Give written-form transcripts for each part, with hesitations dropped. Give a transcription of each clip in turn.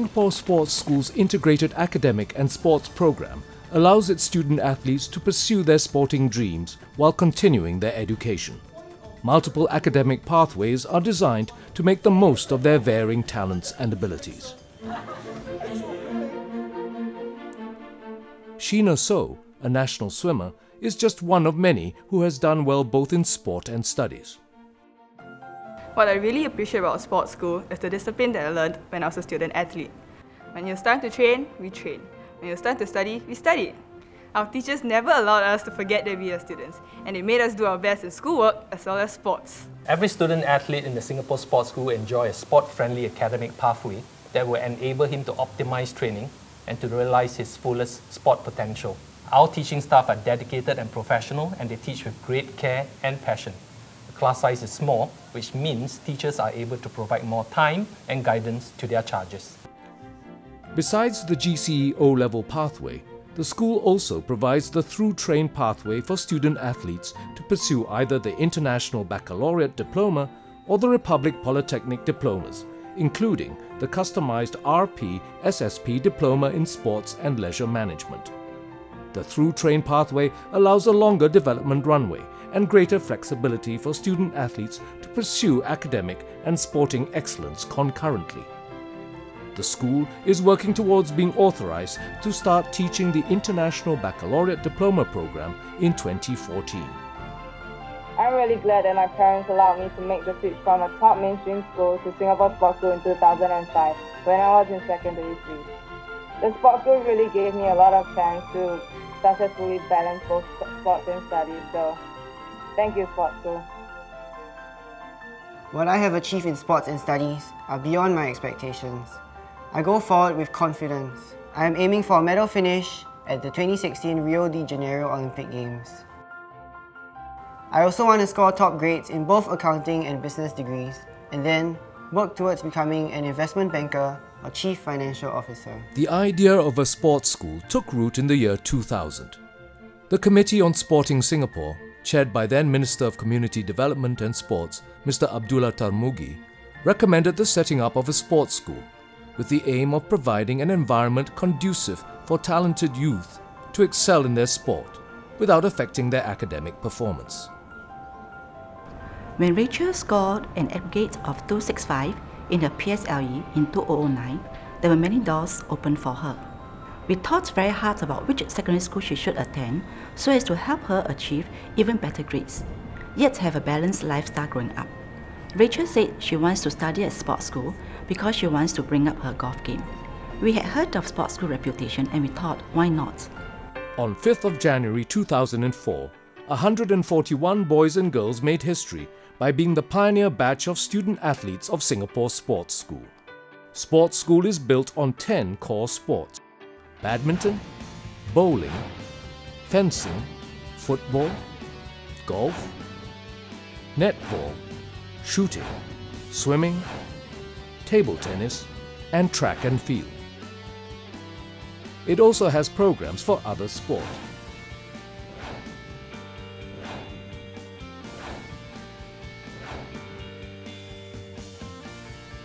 Singapore Sports School's integrated academic and sports program allows its student athletes to pursue their sporting dreams while continuing their education. Multiple academic pathways are designed to make the most of their varying talents and abilities. Sheena So, a national swimmer, is just one of many who has done well both in sport and studies. What I really appreciate about sports school is the discipline that I learned when I was a student athlete. When you start to train, we train. When you start to study, we study. Our teachers never allowed us to forget that we are students, and they made us do our best in schoolwork as well as sports. Every student athlete in the Singapore Sports School enjoys a sport-friendly academic pathway that will enable him to optimize training and to realize his fullest sport potential. Our teaching staff are dedicated and professional, and they teach with great care and passion. The class size is small, which means teachers are able to provide more time and guidance to their charges. Besides the GCE O-level pathway, the school also provides the through-train pathway for student athletes to pursue either the International Baccalaureate Diploma or the Republic Polytechnic Diplomas, including the customized RP SSP Diploma in Sports and Leisure Management. The through-train pathway allows a longer development runway and greater flexibility for student athletes to pursue academic and sporting excellence concurrently. The school is working towards being authorized to start teaching the International Baccalaureate Diploma program in 2014. I'm really glad that my parents allowed me to make the switch from a top mainstream school to Singapore Sports School in 2005 when I was in secondary 3. The sports school really gave me a lot of chance to successfully balance both sports and studies, so thank you, sports school. What I have achieved in sports and studies are beyond my expectations. I go forward with confidence. I am aiming for a medal finish at the 2016 Rio de Janeiro Olympic Games. I also want to score top grades in both accounting and business degrees, and then work towards becoming an investment banker or chief financial officer. The idea of a sports school took root in the year 2000. The Committee on Sporting Singapore, chaired by then Minister of Community Development and Sports, Mr. Abdullah Tarmugi, recommended the setting up of a sports school with the aim of providing an environment conducive for talented youth to excel in their sport without affecting their academic performance. When Rachel scored an aggregate of 265 in the PSLE in 2009, there were many doors open for her. We thought very hard about which secondary school she should attend so as to help her achieve even better grades, yet have a balanced lifestyle growing up. Rachel said she wants to study at sports school because she wants to bring up her golf game. We had heard of sports school reputation and we thought, why not? On 5th of January 2004, 141 boys and girls made history by being the pioneer batch of student athletes of Singapore Sports School. Sports School is built on 10 core sports: badminton, bowling, fencing, football, golf, netball, shooting, swimming, table tennis, and track and field. It also has programs for other sports.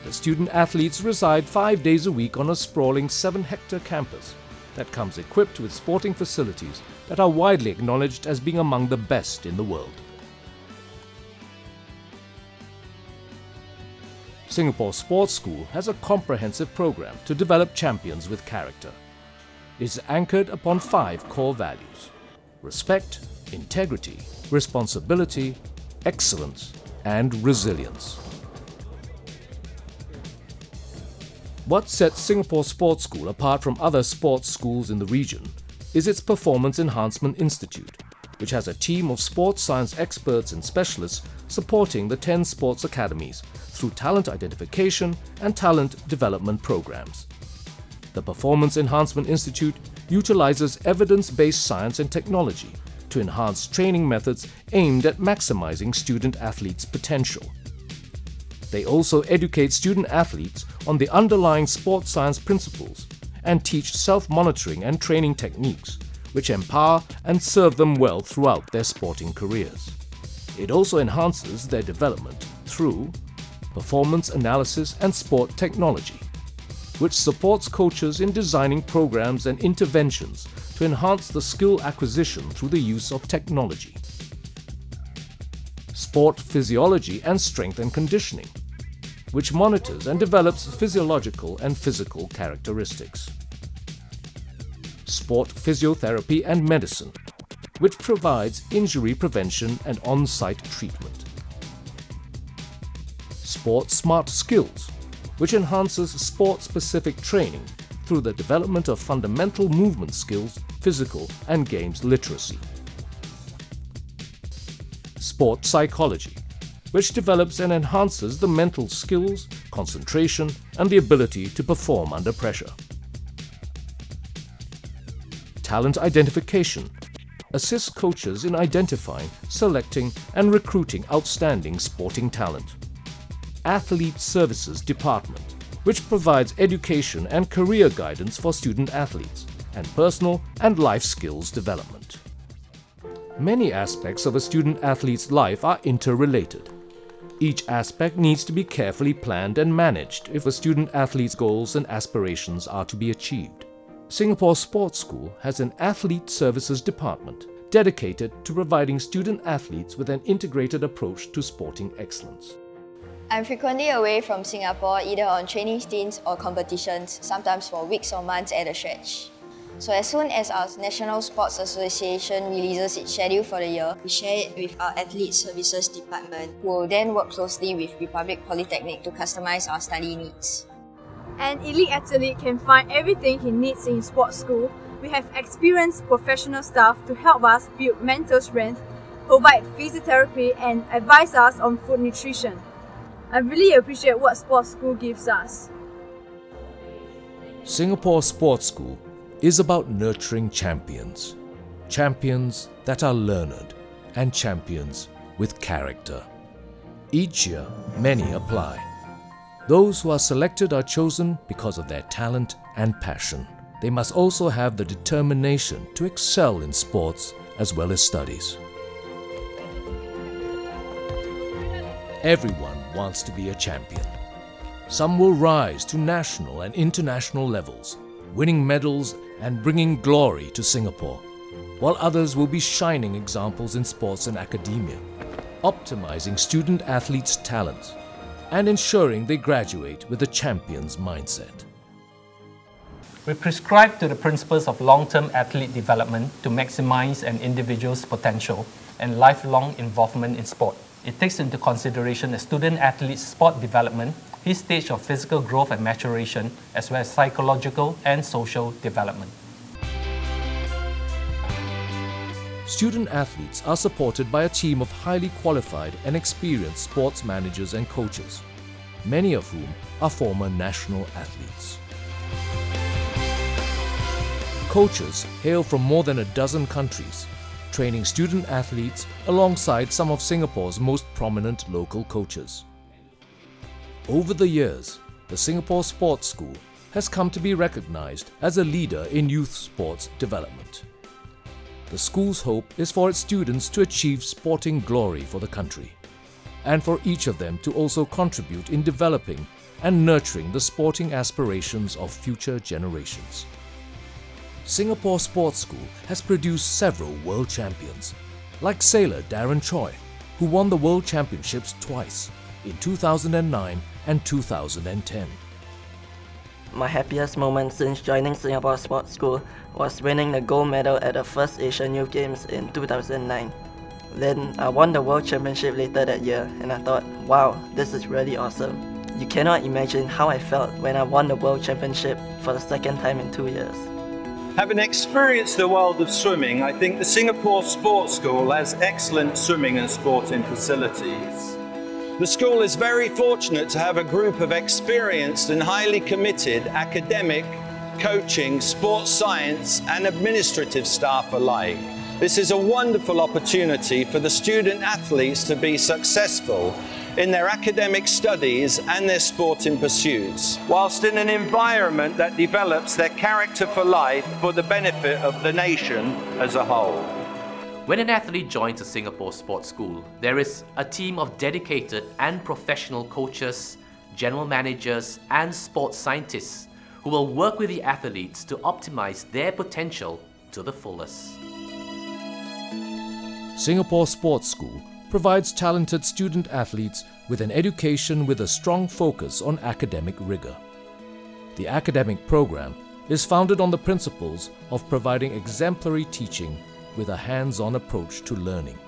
The student athletes reside 5 days a week on a sprawling 7-hectare campus that comes equipped with sporting facilities that are widely acknowledged as being among the best in the world. Singapore Sports School has a comprehensive program to develop champions with character. It is anchored upon 5 core values: respect, integrity, responsibility, excellence, and resilience. What sets Singapore Sports School apart from other sports schools in the region is its Performance Enhancement Institute, which has a team of sports science experts and specialists supporting the 10 sports academies through talent identification and talent development programs. The Performance Enhancement Institute utilizes evidence-based science and technology to enhance training methods aimed at maximizing student athletes' potential. They also educate student athletes on the underlying sports science principles and teach self-monitoring and training techniques, which empower and serve them well throughout their sporting careers. It also enhances their development through performance analysis and sport technology, which supports coaches in designing programs and interventions to enhance the skill acquisition through the use of technology. Sport Physiology and Strength and Conditioning, which monitors and develops physiological and physical characteristics. Sport Physiotherapy and Medicine, which provides injury prevention and on-site treatment. Sport Smart Skills, which enhances sport-specific training through the development of fundamental movement skills, physical and games literacy. Sport Psychology, which develops and enhances the mental skills, concentration and the ability to perform under pressure. Talent Identification assists coaches in identifying, selecting and recruiting outstanding sporting talent. Athlete Services Department, which provides education and career guidance for student athletes and personal and life skills development. Many aspects of a student athlete's life are interrelated. Each aspect needs to be carefully planned and managed if a student athlete's goals and aspirations are to be achieved. Singapore Sports School has an Athlete Services Department dedicated to providing student athletes with an integrated approach to sporting excellence. I'm frequently away from Singapore either on training stints or competitions, sometimes for weeks or months at a stretch. So as soon as our National Sports Association releases its schedule for the year, we share it with our Athlete Services Department, who will then work closely with Republic Polytechnic to customize our study needs. An elite athlete can find everything he needs in sports school. We have experienced professional staff to help us build mental strength, provide physiotherapy and advise us on food nutrition. I really appreciate what sports school gives us. Singapore Sports School is about nurturing champions. Champions that are learned and champions with character. Each year, many apply. Those who are selected are chosen because of their talent and passion. They must also have the determination to excel in sports as well as studies. Everyone wants to be a champion. Some will rise to national and international levels, winning medals and bringing glory to Singapore, while others will be shining examples in sports and academia, optimizing student athletes' talents and ensuring they graduate with a champion's mindset. We prescribe to the principles of long-term athlete development to maximize an individual's potential and lifelong involvement in sport. It takes into consideration a student athlete's sport development, his stage of physical growth and maturation, as well as psychological and social development. Student athletes are supported by a team of highly qualified and experienced sports managers and coaches, many of whom are former national athletes. Coaches hail from more than a dozen countries, training student athletes alongside some of Singapore's most prominent local coaches. Over the years, the Singapore Sports School has come to be recognized as a leader in youth sports development. The school's hope is for its students to achieve sporting glory for the country, and for each of them to also contribute in developing and nurturing the sporting aspirations of future generations. Singapore Sports School has produced several world champions, like sailor Darren Choi, who won the World Championships twice, in 2009 and 2010. My happiest moment since joining Singapore Sports School was winning the gold medal at the first Asian Youth Games in 2009. Then I won the World Championship later that year and I thought, wow, this is really awesome. You cannot imagine how I felt when I won the World Championship for the second time in 2 years. Having experienced the world of swimming, I think the Singapore Sports School has excellent swimming and sporting facilities. The school is very fortunate to have a group of experienced and highly committed academic, coaching, sports science and administrative staff alike. This is a wonderful opportunity for the student athletes to be successful in their academic studies and their sporting pursuits, whilst in an environment that develops their character for life for the benefit of the nation as a whole. When an athlete joins a Singapore Sports School, there is a team of dedicated and professional coaches, general managers and sports scientists who will work with the athletes to optimize their potential to the fullest. Singapore Sports School provides talented student athletes with an education with a strong focus on academic rigor. The academic program is founded on the principles of providing exemplary teaching with a hands-on approach to learning.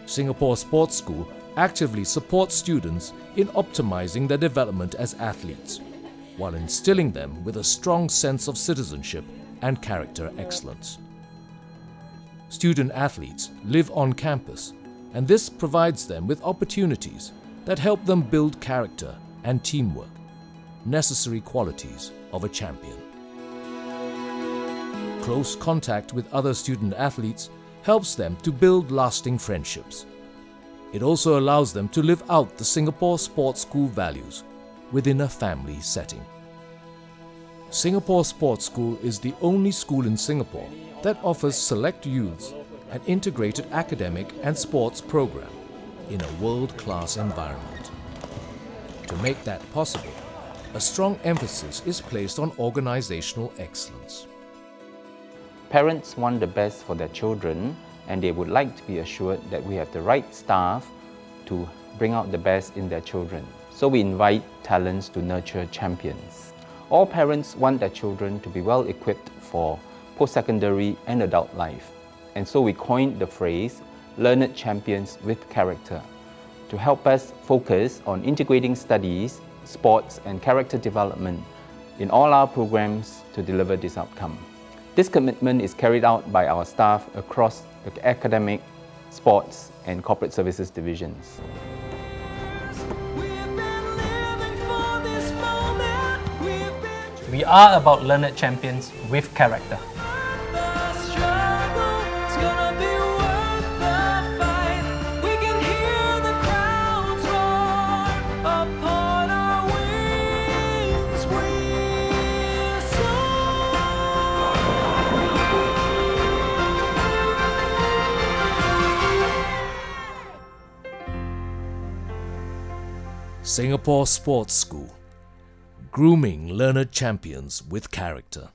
Singapore Sports School actively supports students in optimizing their development as athletes, while instilling them with a strong sense of citizenship and character excellence. Student athletes live on campus, and this provides them with opportunities that help them build character and teamwork, necessary qualities of a champion. Close contact with other student athletes helps them to build lasting friendships. It also allows them to live out the Singapore Sports School values within a family setting. Singapore Sports School is the only school in Singapore that offers select youths an integrated academic and sports program in a world-class environment. To make that possible, a strong emphasis is placed on organizational excellence. Parents want the best for their children, and they would like to be assured that we have the right staff to bring out the best in their children. So we invite talents to nurture champions. All parents want their children to be well equipped for post-secondary and adult life. And so we coined the phrase, learned champions with character, to help us focus on integrating studies, sports and character development in all our programs to deliver this outcome. This commitment is carried out by our staff across the academic, sports and corporate services divisions. We are about learned champions with character. Singapore Sports School, grooming learned champions with character.